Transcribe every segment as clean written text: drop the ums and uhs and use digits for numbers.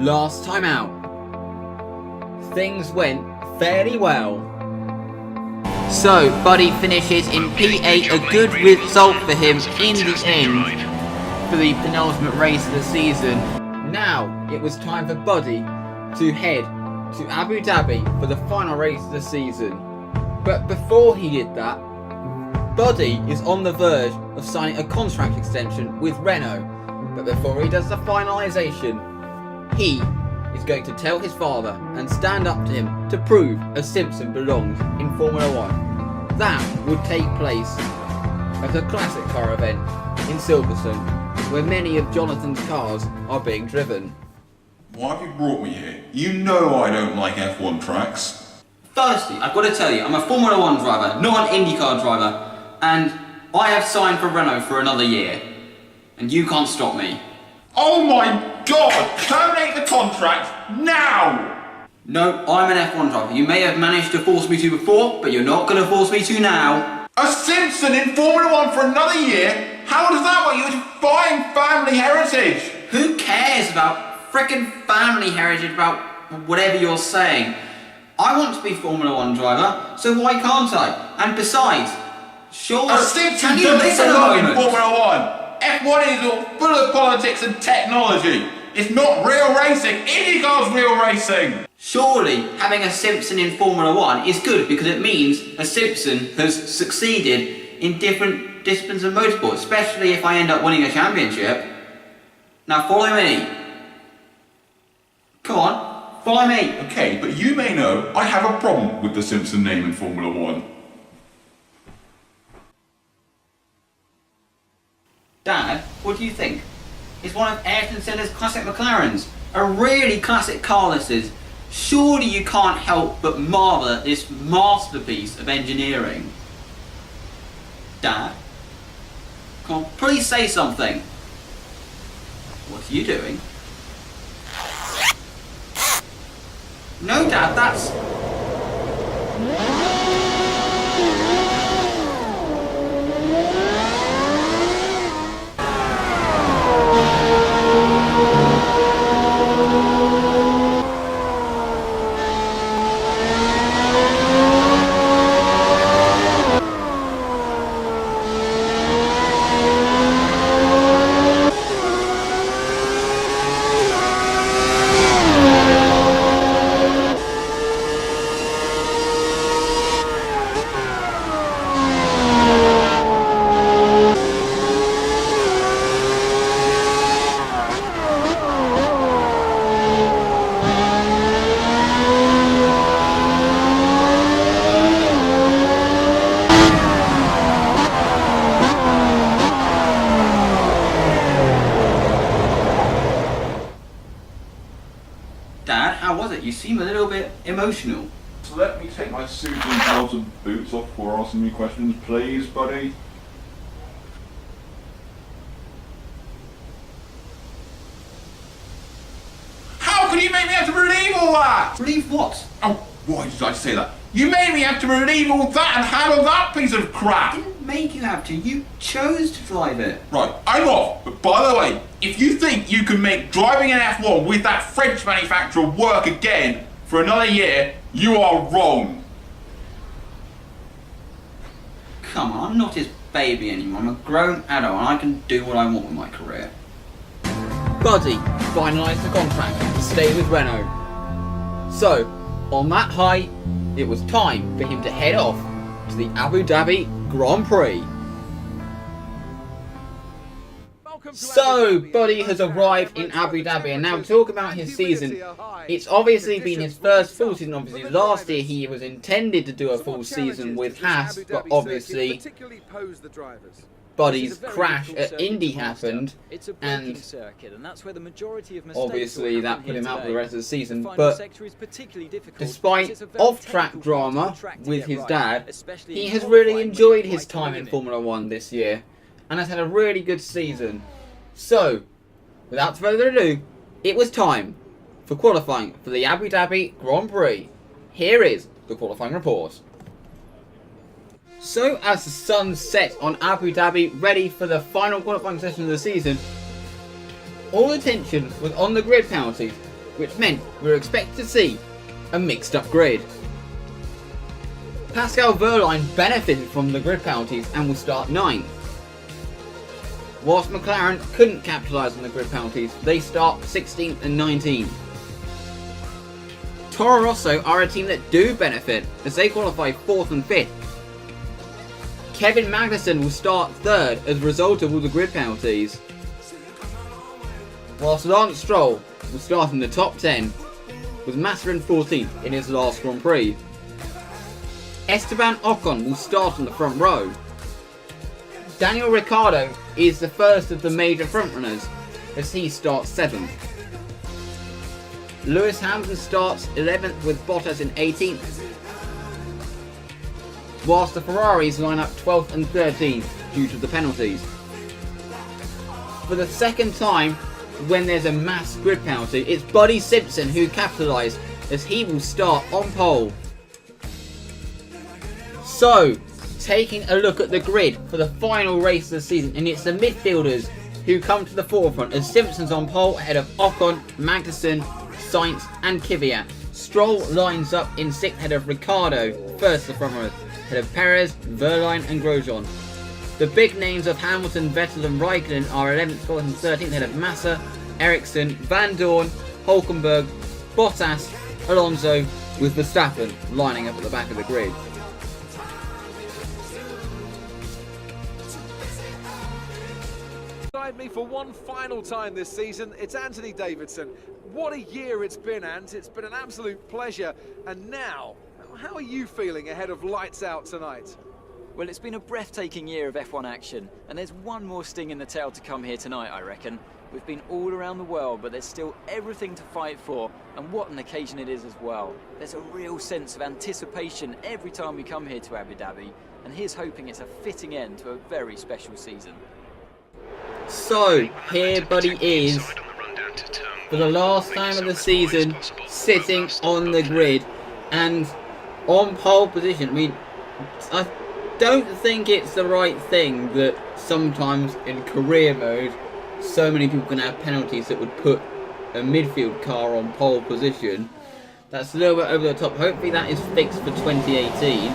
last time out, things went fairly well. So, Buddy finishes in P8, a good result for him in the end for the penultimate race of the season. Now, it was time for Buddy to head to Abu Dhabi for the final race of the season. But before he did that, Buddy is on the verge of signing a contract extension with Renault. But before he does the finalisation, he is going to tell his father and stand up to him to prove a Simpson belongs in Formula 1. That would take place at a classic car event in Silverstone, where many of Jonathan's cars are being driven. Why have you brought me here? You know I don't like F1 tracks. Firstly, I've got to tell you, I'm a Formula 1 driver, not an IndyCar driver, and I have signed for Renault for another year, and you can't stop me. Oh my God! Terminate the contract now! No, I'm an F1 driver. You may have managed to force me to before, but you're not going to force me to now. A Simpson in Formula 1 for another year? How does that work? You're defying family heritage! Who cares about frickin' family heritage, about whatever you're saying? I want to be Formula 1 driver, so why can't I? And besides, sure, a Simpson can you doesn't listen a belong in moment? Formula 1! F1 is all full of politics and technology. It's not real racing. IndyCar's real racing. Surely having a Simpson in Formula 1 is good because it means a Simpson has succeeded in different disciplines of motorsport, especially if I end up winning a championship. Now follow me. Come on, follow me. Okay, but you may know I have a problem with the Simpson name in Formula 1. Dad, what do you think? It's one of Ayrton Senna's classic McLarens. A really classic car this is. Surely you can't help but marvel at this masterpiece of engineering. Dad? Come on, please say something. What are you doing? No, Dad, that's... Dad, how was it? You seem a little bit emotional. So let me take my suit and gloves and boots off before asking me questions, please, buddy. How can you make me have to believe all that? Believe what? Oh, why did I say that? You made me have to believe all that and handle that piece of crap! I didn't make you have to. You chose to drive it. Right, I'm off. But by the way, if you think you can make driving an F1 with that French manufacturer work again for another year, you are wrong. Come on, I'm not his baby anymore. I'm a grown adult and I can do what I want with my career. Buddy finalised the contract to stay with Renault. So, on that high, it was time for him to head off to the Abu Dhabi Grand Prix. So, Buddy has arrived in Abu Dhabi, and now talk about his season. It's obviously been his first full season. Obviously, last year he was intended to do a full season with Haas, but obviously Buddy's crash at Indy happened, and obviously that put him out for the rest of the season. But despite off-track drama with his dad, he has really enjoyed his time in Formula 1 this year, and has had a really good season. So, without further ado, it was time for qualifying for the Abu Dhabi Grand Prix. Here is the qualifying report. So, as the sun set on Abu Dhabi, ready for the final qualifying session of the season, all attention was on the grid penalties, which meant we were expected to see a mixed up grid. Pascal Wehrlein benefited from the grid penalties and will start 9th. Whilst McLaren couldn't capitalise on the grid penalties, they start 16th and 19th. Toro Rosso are a team that do benefit as they qualify 4th and 5th. Kevin Magnussen will start 3rd as a result of all the grid penalties, whilst Lance Stroll will start in the top 10 with Massa in 14th in his last Grand Prix. Esteban Ocon will start on the front row. Daniel Ricciardo is the first of the major frontrunners as he starts 7th. Lewis Hamilton starts 11th with Bottas in 18th, whilst the Ferraris line up 12th and 13th due to the penalties. For the second time when there's a mass grid penalty, it's Buddy Simpson who capitalised as he will start on pole. So, taking a look at the grid for the final race of the season, and it's the midfielders who come to the forefront as Simpson's on pole ahead of Ocon, Magnussen, Sainz and Kvyat. Stroll lines up in 6th ahead of Ricciardo, first the front runners, ahead of Perez, Wehrlein and Grosjean. The big names of Hamilton, Vettel and Raikkonen are 11th, 12th and 13th ahead of Massa, Ericsson, Van Dorn, Hulkenberg, Bottas, Alonso, with Verstappen lining up at the back of the grid. Beside me for one final time this season, it's Anthony Davidson. What a year it's been, Ant. It's been an absolute pleasure. And now, how are you feeling ahead of Lights Out tonight? Well, it's been a breathtaking year of F1 action, and there's one more sting in the tail to come here tonight, I reckon. We've been all around the world, but there's still everything to fight for, and what an occasion it is as well. There's a real sense of anticipation every time we come here to Abu Dhabi, and here's hoping it's a fitting end to a very special season. So, here Buddy is, for the last time of the season, sitting on the grid, and on pole position. I mean, I don't think it's the right thing that sometimes in career mode so many people can have penalties that would put a midfield car on pole position. That's a little bit over the top. Hopefully that is fixed for 2018.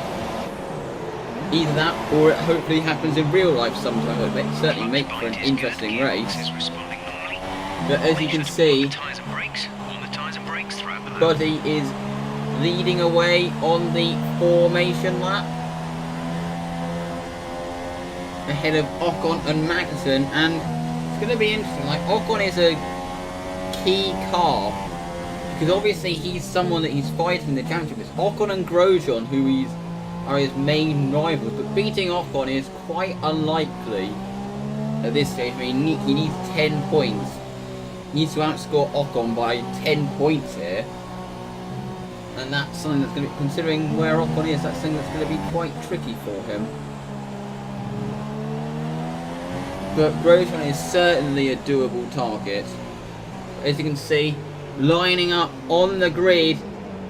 Either that or it hopefully happens in real life sometime. It would certainly make for an interesting race. But as you can see, Buddy is leading away on the formation lap, ahead of Ocon and Magnussen, and it's going to be interesting. Like, Ocon is a key car because obviously he's someone that he's fighting in the championship. It's Ocon and Grosjean who are his main rivals, but beating Ocon is quite unlikely at this stage. I mean, he needs 10 points. He needs to outscore Ocon by 10 points here. And that's something that's going to be, considering where Ocon is, that's something that's going to be quite tricky for him. But Grosjean is certainly a doable target. As you can see, lining up on the grid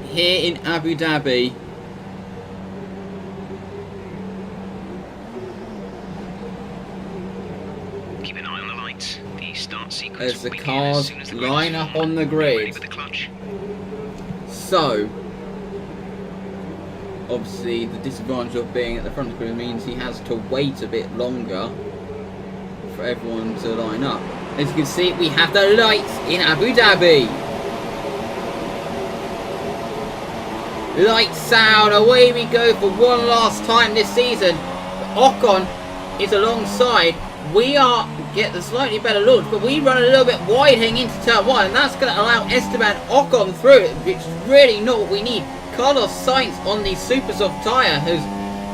here in Abu Dhabi. Keep an eye on the lights. The start sequence As the cars line up on the grid. So, obviously the disadvantage of being at the front of the grid means he has to wait a bit longer for everyone to line up. As you can see, we have the lights in Abu Dhabi. Lights out, away we go for one last time this season. Ocon is alongside. We get the slightly better launch, but we run a little bit wide heading into turn 1, and that's going to allow Esteban Ocon through, which is really not what we need. Carlos Sainz on the super soft tyre has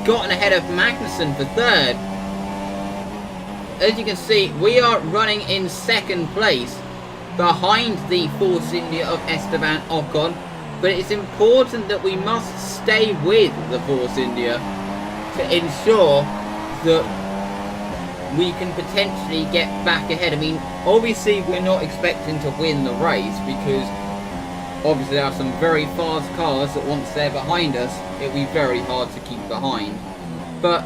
gotten ahead of Magnussen for 3rd. As you can see, we are running in 2nd place behind the Force India of Esteban Ocon, but it's important that we must stay with the Force India to ensure that we can potentially get back ahead. I mean, obviously we're not expecting to win the race because obviously there are some very fast cars that once they're behind us, it'll be very hard to keep behind. But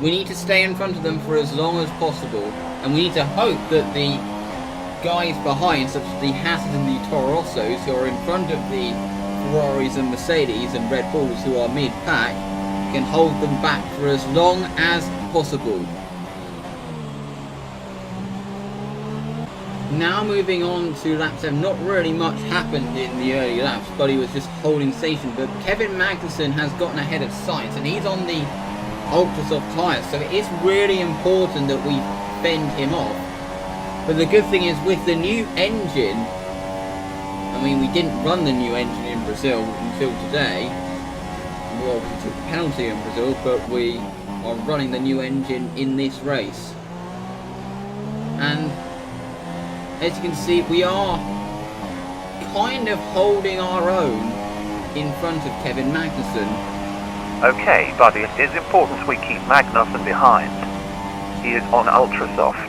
we need to stay in front of them for as long as possible, and we need to hope that the guys behind, such as the Haas and the Toro Rossos, who are in front of the Ferraris and Mercedes and Red Bulls, who are mid-pack, can hold them back for as long as possible. Now moving on to lap 7, not really much happened in the early laps, but he was just holding station, but Kevin Magnussen has gotten ahead of Sainz, and he's on the ultra soft tyres, so it is really important that we fend him off. But the good thing is, with the new engine, I mean, we didn't run the new engine in Brazil until today. We obviously took a penalty in Brazil, but we are running the new engine in this race. And as you can see, we are kind of holding our own in front of Kevin Magnussen. Okay, buddy, it is important we keep Magnussen behind. He is on ultra softs.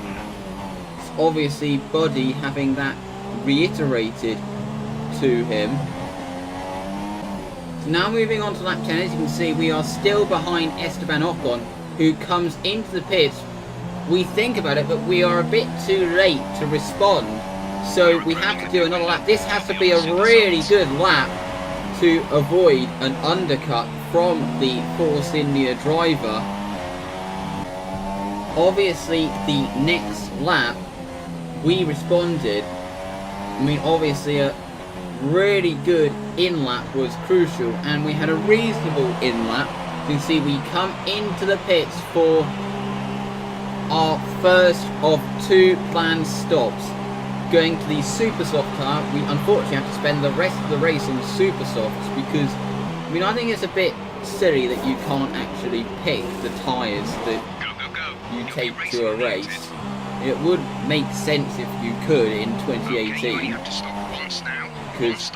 It's obviously Buddy having that reiterated to him. So now moving on to lap 10, as you can see, we are still behind Esteban Ocon, who comes into the pits. We think about it, but we are a bit too late to respond, so we have to do another lap. This has to be a really good lap to avoid an undercut from the Force India driver. Obviously, the next lap, we responded. I mean, obviously, a really good in-lap was crucial, and we had a reasonable in-lap. You can see we come into the pits for our first of 2 planned stops, going to the super soft car. We unfortunately have to spend the rest of the race on super softs because, I mean, I think it's a bit silly that you can't actually pick the tyres that you take to a race. It would make sense if you could in 2018, because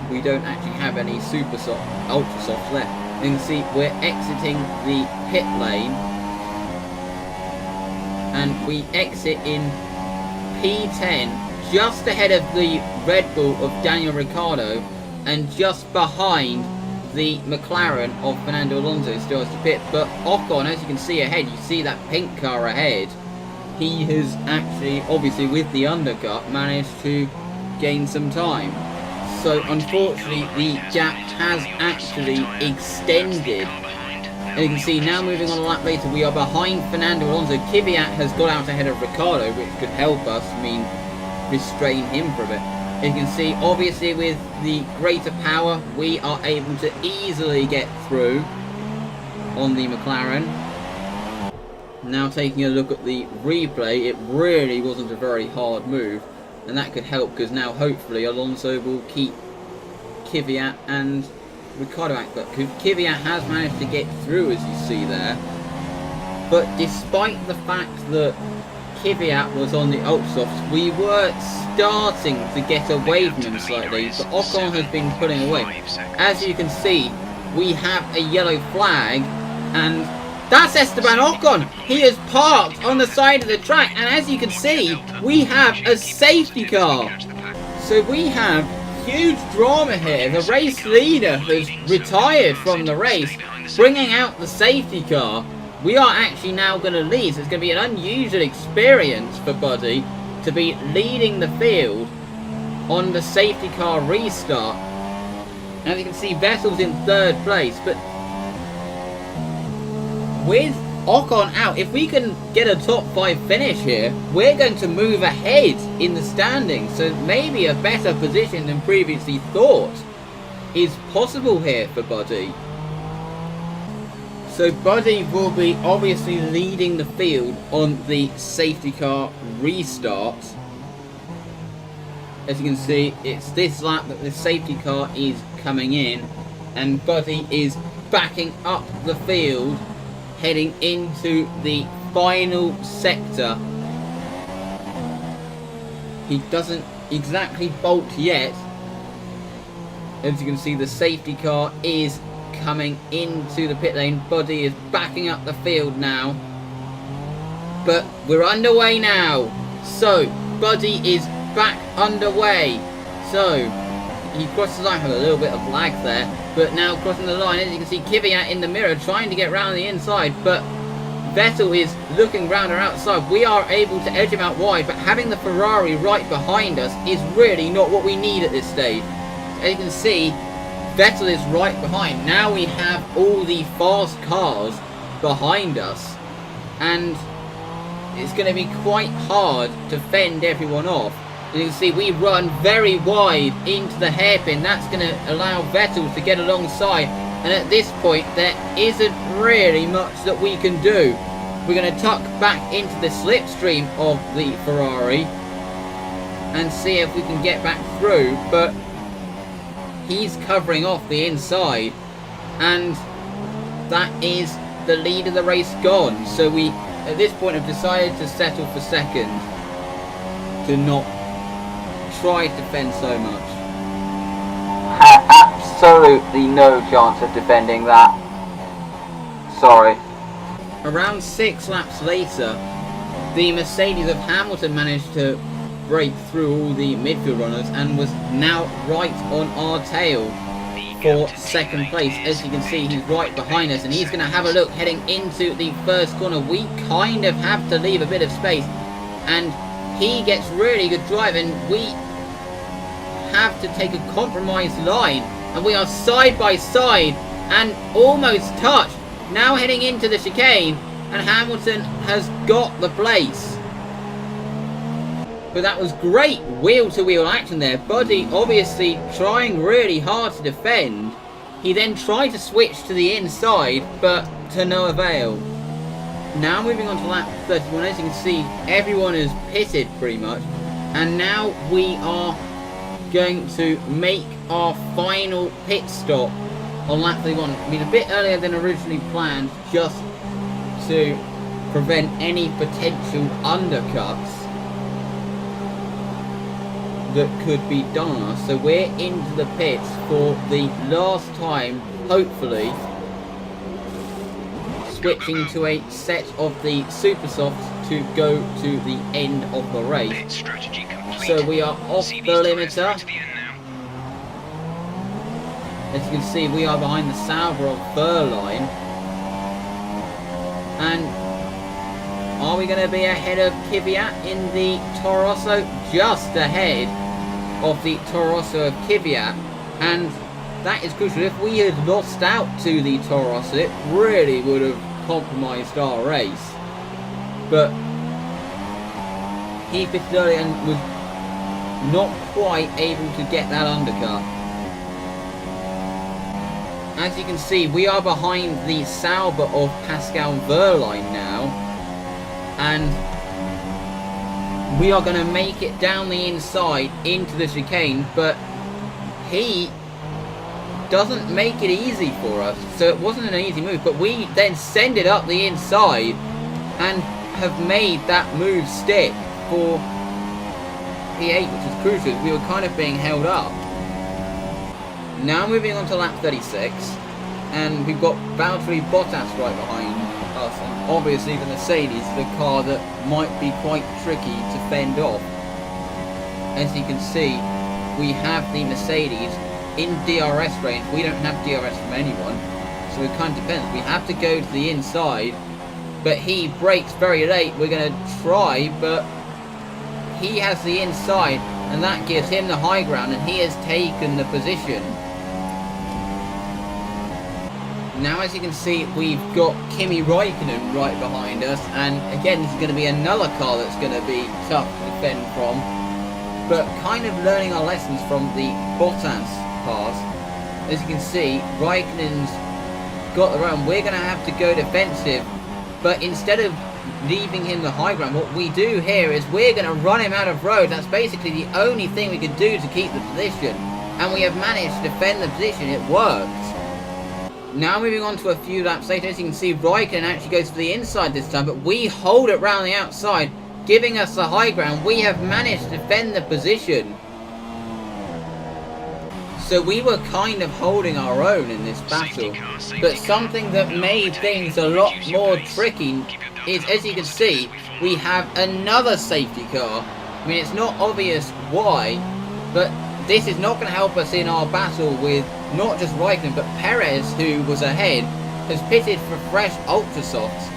we don't actually have any super soft, ultra softs left. You can see we're exiting the pit lane, and we exit in P10, just ahead of the Red Bull of Daniel Ricciardo, and just behind the McLaren of Fernando Alonso still has to pit. But Ocon, as you can see ahead, you see that pink car ahead, he has actually, obviously with the undercut, managed to gain some time. So unfortunately the gap has actually extended. And you can see now, moving on a lap later, we are behind Fernando Alonso. Kvyat has got out ahead of Ricciardo, which could help us, I mean, restrain him for a bit. And you can see, obviously, with the greater power, we are able to easily get through on the McLaren. Now taking a look at the replay, it really wasn't a very hard move, and that could help, because now hopefully Alonso will keep Kvyat and Ricciardo out, but Kvyat has managed to get through, as you see there. But despite the fact that Kvyat was on the ultrasofts, we were starting to get away from him slightly, but Ocon has been pulling away. As you can see, we have a yellow flag, and that's Esteban Ocon. He is parked on the side of the track, and as you can see, we have a safety car. So we have huge drama here. The race leader has retired from the race, bringing out the safety car. We are actually now going to lead, so it's going to be an unusual experience for Buddy to be leading the field on the safety car restart. As you can see, Vettel's in 3rd place, but with Ocon out, if we can get a top 5 finish here, we're going to move ahead in the standings, so maybe a better position than previously thought is possible here for Buddy. So Buddy will be obviously leading the field on the safety car restart. As you can see, it's this lap that the safety car is coming in, and Buddy is backing up the field, heading into the final sector. He doesn't exactly bolt yet. As you can see, the safety car is coming into the pit lane. Buddy is backing up the field now, but we're underway now. So Buddy is back underway. So he crosses the line, had a little bit of lag there, but now crossing the line, as you can see, Kvyat in the mirror trying to get round the inside, but Vettel is looking round our outside. We are able to edge him out wide, but having the Ferrari right behind us is really not what we need at this stage. As you can see, Vettel is right behind. Now we have all the fast cars behind us, and it's going to be quite hard to fend everyone off. As you can see, we run very wide into the hairpin. That's going to allow Vettel to get alongside, and at this point there isn't really much that we can do. We're going to tuck back into the slipstream of the Ferrari and see if we can get back through, but he's covering off the inside, and that is the lead of the race gone. So we at this point have decided to settle for second, to not try to defend so much. Absolutely no chance of defending that. Sorry. Around 6 laps later, the Mercedes of Hamilton managed to break through all the midfield runners and was now right on our tail for second place. As you can see, he's right behind us, and he's going to have a look heading into the first corner. We kind of have to leave a bit of space, and he gets really good drive, and we have to take a compromised line, and we are side by side and almost touched. Now heading into the chicane, and Hamilton has got the place. But that was great wheel-to-wheel action there. Buddy obviously trying really hard to defend. He then tried to switch to the inside, but to no avail. Now moving on to lap 31, as you can see, everyone is pitted pretty much. And now we are going to make our final pit stop on lap 31. I mean, a bit earlier than originally planned, just to prevent any potential undercuts that could be done on us. So we're into the pits for the last time, hopefully, switching to a set of the super softs to go to the end of the race. So we are off the limiter. As you can see, we are behind the Sauber of Verline. And are we going to be ahead of Kvyat in the Toro Rosso? Just ahead of the Toro Rosso of Kvyat, and that is crucial. If we had lost out to the Toro Rosso, it really would have compromised our race. But he pitted early and was not quite able to get that undercut. As you can see, we are behind the Sauber of Pascal Wehrlein now, and we are going to make it down the inside into the chicane, but he doesn't make it easy for us. So it wasn't an easy move, but we then send it up the inside and have made that move stick for P8, which is crucial. We were kind of being held up. Now moving on to lap 36, and we've got Valtteri Bottas right behind us, and obviously the Mercedes, the car that might be quite tricky to fend off. As you can see, we have the Mercedes in DRS range. We don't have DRS from anyone, so it kind of depends. We have to go to the inside, but he brakes very late. We're going to try, but he has the inside, and that gives him the high ground, and he has taken the position. Now, as you can see, we've got Kimi Räikkönen right behind us, and again, this is going to be another car that's going to be tough to defend from, but kind of learning our lessons from the Bottas pass. As you can see, Räikkönen's got the run. We're going to have to go defensive, but instead of leaving him the high ground, what we do here is we're going to run him out of road. That's basically the only thing we could do to keep the position, and we have managed to defend the position. It worked. Now moving on to a few laps later, as you can see, Räikkönen actually goes to the inside this time, but we hold it round the outside, giving us the high ground. We have managed to defend the position. So we were kind of holding our own in this battle, but something that made things a lot more tricky is, as you can see, we have another safety car. I mean, it's not obvious why, but this is not going to help us in our battle with not just Räikkönen, but Perez, who was ahead, has pitted for fresh ultra softs.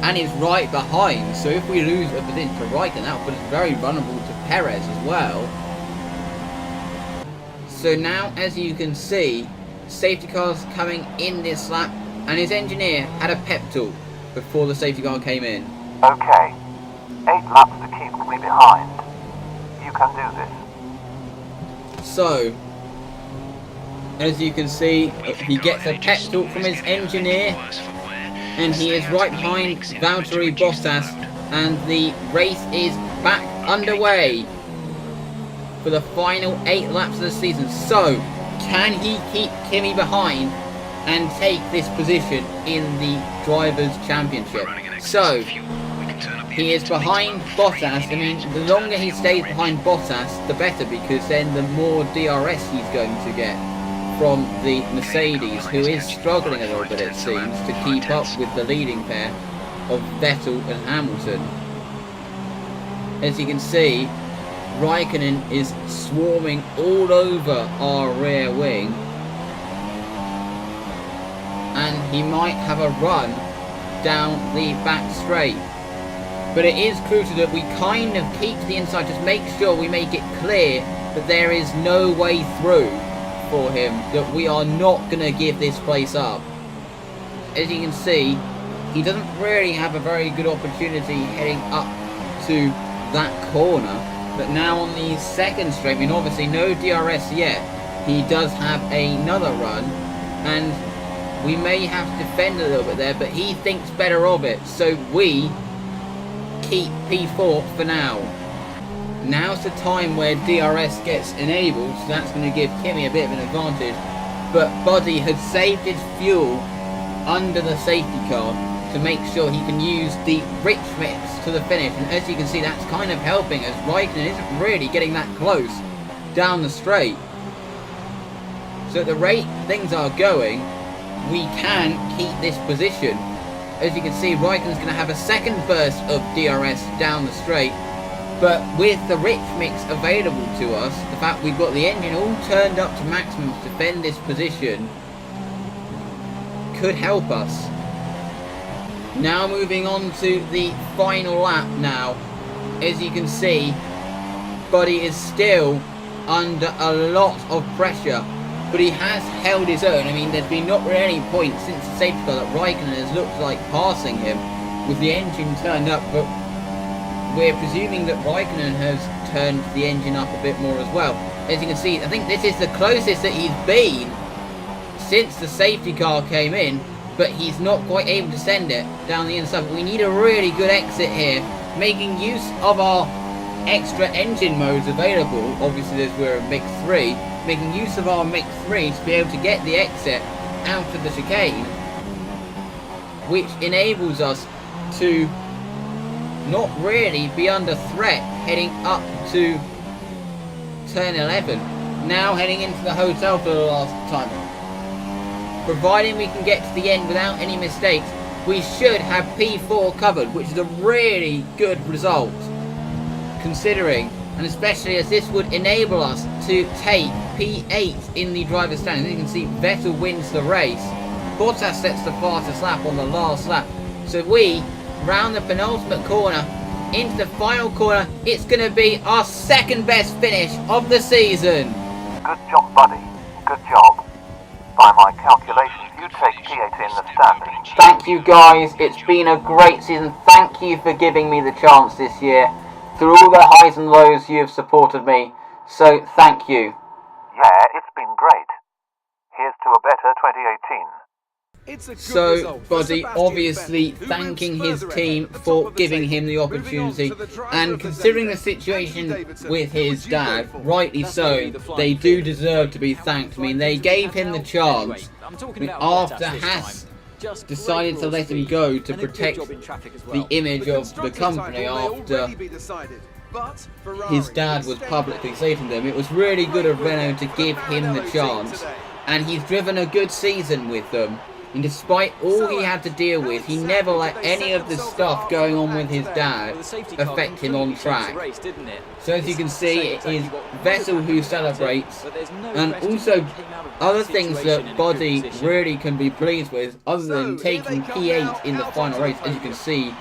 and is right behind. So if we lose a position to Raikkonen, that will put us very vulnerable to Perez as well. So now, as you can see, safety car's coming in this lap, and his engineer had a pep talk before the safety car came in. Okay, 8 laps to keep me behind. You can do this. So, as you can see, he gets a pep talk from his engineer, and he is right behind Valtteri Bottas, and the race is back underway for the final 8 laps of the season. So, can he keep Kimi behind and take this position in the Drivers' Championship? So, he is behind Bottas. I mean, the longer he stays behind Bottas, the better, because then the more DRS he's going to get from the Mercedes, who is struggling a little bit, it seems, to keep up with the leading pair of Vettel and Hamilton. As you can see, Raikkonen is swarming all over our rear wing, and he might have a run down the back straight. But it is crucial that we kind of keep to the inside, just make sure we make it clear that there is no way through for him, that we are not going to give this place up. As you can see, he doesn't really have a very good opportunity heading up to that corner. But now on the second straight, I mean, obviously no DRS yet. He does have another run, and we may have to defend a little bit there, but he thinks better of it. So we keep P4 for now. Now's the time where DRS gets enabled, so that's going to give Kimi a bit of an advantage. But Buddy had saved his fuel under the safety car to make sure he can use the rich mix to the finish, and as you can see, that's kind of helping as Raikkonen isn't really getting that close down the straight. So at the rate things are going, we can keep this position. As you can see, Raikkonen's going to have a second burst of DRS down the straight, but with the rich mix available to us, the fact we've got the engine all turned up to maximum to defend this position could help us. Now moving on to the final lap now. As you can see, Buddy is still under a lot of pressure, but he has held his own. I mean, there's been not really any point since the safety car that Raikkonen has looked like passing him with the engine turned up, but we're presuming that Raikkonen has turned the engine up a bit more as well. As you can see, I think this is the closest that he's been since the safety car came in, but he's not quite able to send it down the inside. But we need a really good exit here, making use of our extra engine modes available. Obviously, as we're a Mix 3, making use of our Mix 3 to be able to get the exit out of the chicane, which enables us to not really be under threat heading up to turn 11. Now heading into the hotel for the last time. Providing we can get to the end without any mistakes, we should have P4 covered, which is a really good result, considering, and especially as this would enable us to take P8 in the driver's standings. As you can see, Vettel wins the race. Bottas sets the fastest lap on the last lap. So we, round the penultimate corner, into the final corner, it's going to be our second best finish of the season. Good job, Buddy. Good job. By my calculations, you take P8 in the standings. Thank you guys, it's been a great season. Thank you for giving me the chance this year. Through all the highs and lows, you have supported me. So thank you. Yeah, it's been great. Here's to a better 2018. So, Buddy obviously thanking his team for giving him the opportunity, and considering the situation with his dad, rightly so, they do deserve to be thanked. I mean, they gave him the chance. I mean, after Haas decided to let him go to protect the image of the company after his dad was publicly saving them, it was really good of Renault to give him the chance, and he's driven a good season with them. And despite all he had to deal with, he never let any of the stuff going on with his dad affect him on track. So as you can see, it is Vettel who celebrates, and also other things that Buddy really can be pleased with, other than taking P8 in the final race, as you can see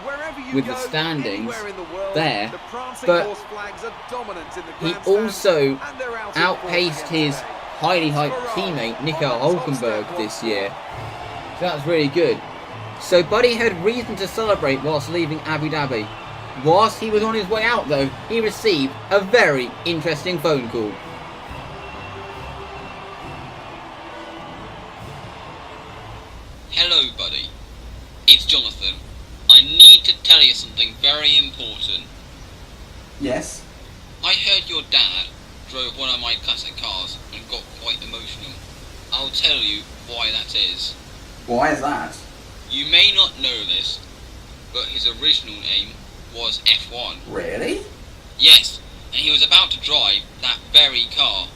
with the standings there. But he also outpaced his highly hyped teammate Nico Hulkenberg this year. So that's really good. So Buddy had reason to celebrate whilst leaving Abu Dhabi. Whilst he was on his way out though, he received a very interesting phone call. Hello, Buddy. It's Jonathan. I need to tell you something very important. Yes? I heard your dad drove one of my classic cars and got quite emotional. I'll tell you why that is. Why is that? You may not know this, but his original name was F1. Really? Yes, and he was about to drive that very car,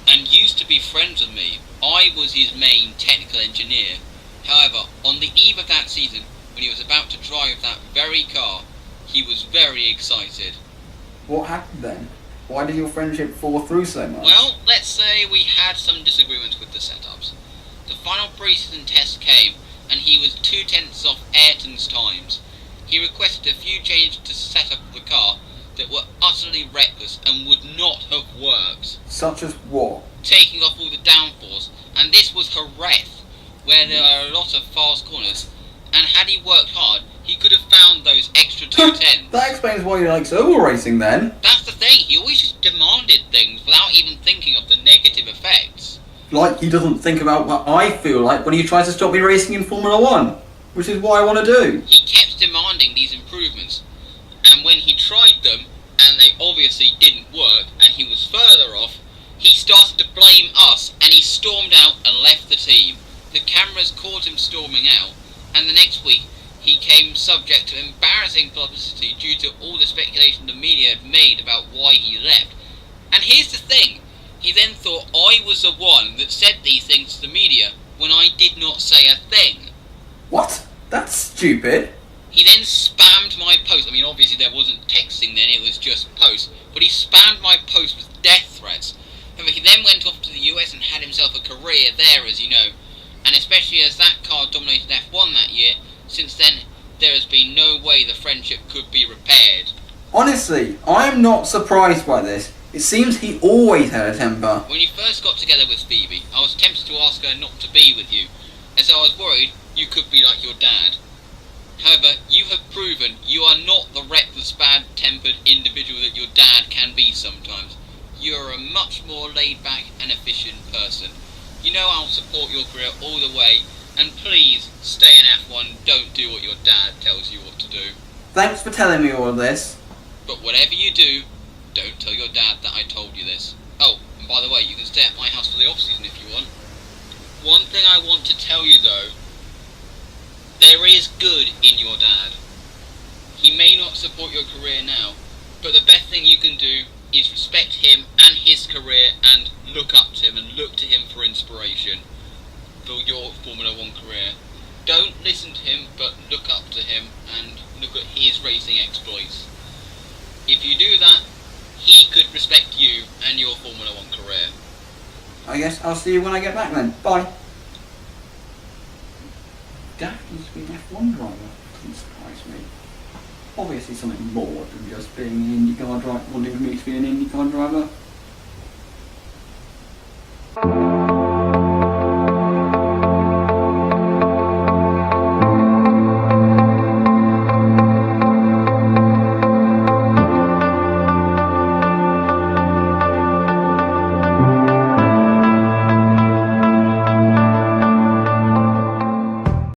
and used to be friends with me. I was his main technical engineer. However, on the eve of that season, when he was about to drive that very car, he was very excited. What happened then? Why did your friendship fall through so much? Well, let's say we had some disagreements with the setups. The final pre-season test came, and he was 2/10 off Ayrton's times. He requested a few changes to the setup of the car that were utterly reckless and would not have worked. Such as what? Taking off all the downforce, and this was Jerez, where there are a lot of fast corners, and had he worked hard, he could have found those extra 2/10. That explains why he likes oval racing then. That's the thing, he always just demanded things without even thinking of the negative effects. Like he doesn't think about what I feel like when he tries to stop me racing in Formula 1, which is what I want to do. He kept demanding these improvements, and when he tried them, and they obviously didn't work, and he was further off, he started to blame us, and he stormed out and left the team. The cameras caught him storming out, and the next week he came subject to embarrassing publicity due to all the speculation the media had made about why he left. And here's the thing, he then thought I was the one that said these things to the media when I did not say a thing. What? That's stupid. He then spammed my post. I mean, obviously there wasn't texting then, it was just posts. But he spammed my post with death threats. However, he then went off to the US and had himself a career there, as you know. And especially as that car dominated F1 that year, since then there has been no way the friendship could be repaired. Honestly, I'm not surprised by this. It seems he always had a temper. When you first got together with Phoebe, I was tempted to ask her not to be with you, as I was worried you could be like your dad. However, you have proven you are not the reckless, bad-tempered individual that your dad can be sometimes. You are a much more laid-back and efficient person. You know I'll support your career all the way, and please stay in F1, don't do what your dad tells you what to do. Thanks for telling me all of this. But whatever you do, don't tell your dad that I told you this. Oh, and by the way, you can stay at my house for the off-season if you want. One thing I want to tell you though, there is good in your dad. He may not support your career now, but the best thing you can do is respect him and his career and look up to him and look to him for inspiration for your Formula 1 career. Don't listen to him, but look up to him and look at his racing exploits. If you do that, he could respect you and your Formula 1 career. I guess I'll see you when I get back then. Bye. Dad wants to be an F1 driver. Doesn't surprise me. Obviously something more than just being an IndyCar driver, wanting me to be an IndyCar driver.